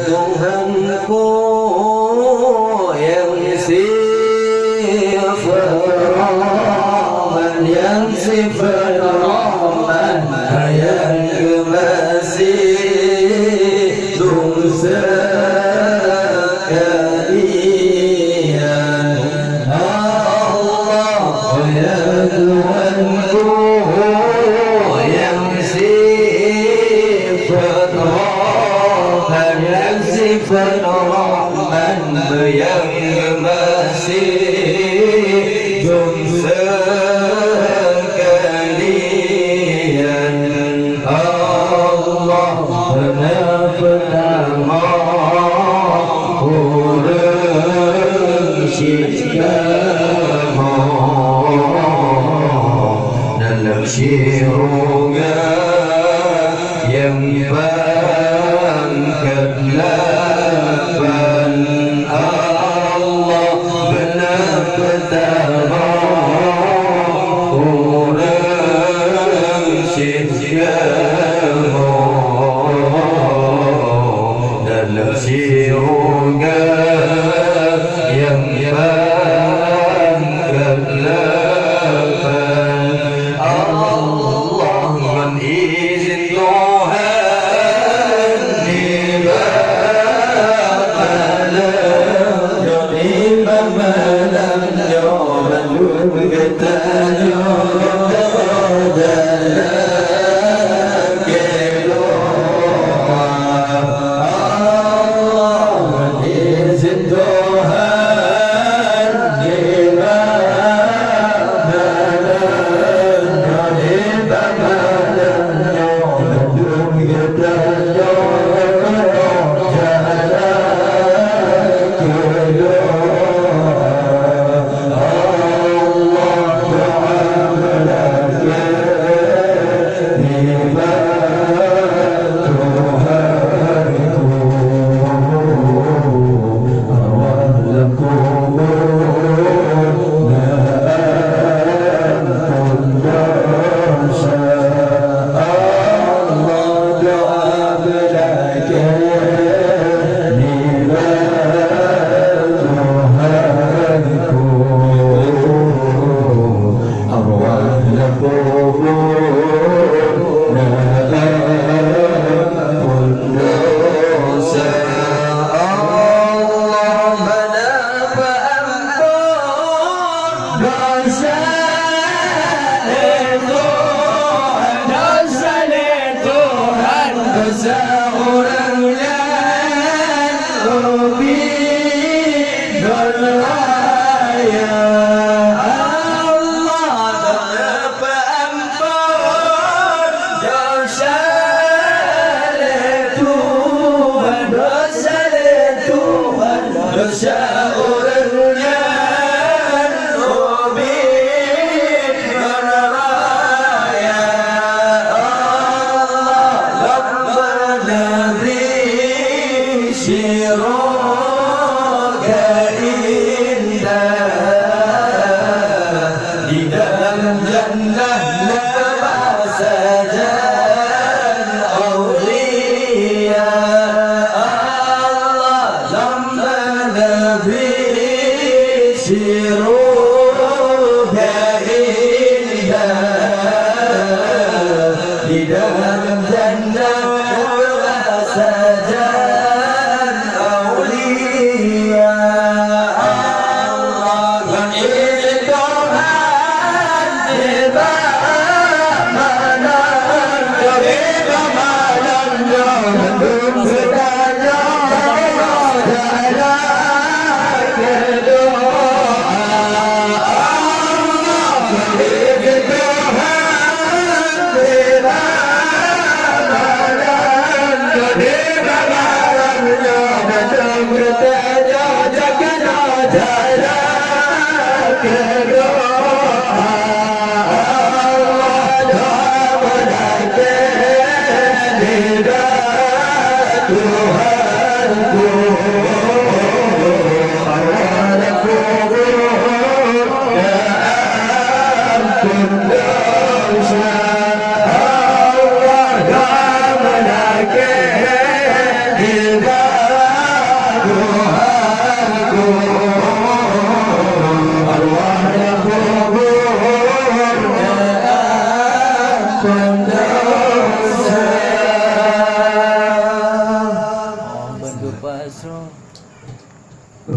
Tuhanku yang sifat Rahman, yang sifat Rahman, yang kemasih dosa kalian. Allah ya Tuhanku yang sifat Rahman, yang sifat Rahman, yang kemasih dosa kalian. Allah benar pertama dalam syirunga yang bangkat lapan. Allah benar pertama orang syirunga dalam syirunga yang bangkat lapan. Allah mengizin Tuhan di malam, di malam jalan bertanya dalam kedoa. Allah mengizin Tuhan di Allah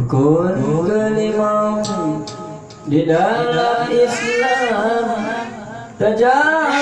Rukun kelima di dalam Islam terjaga.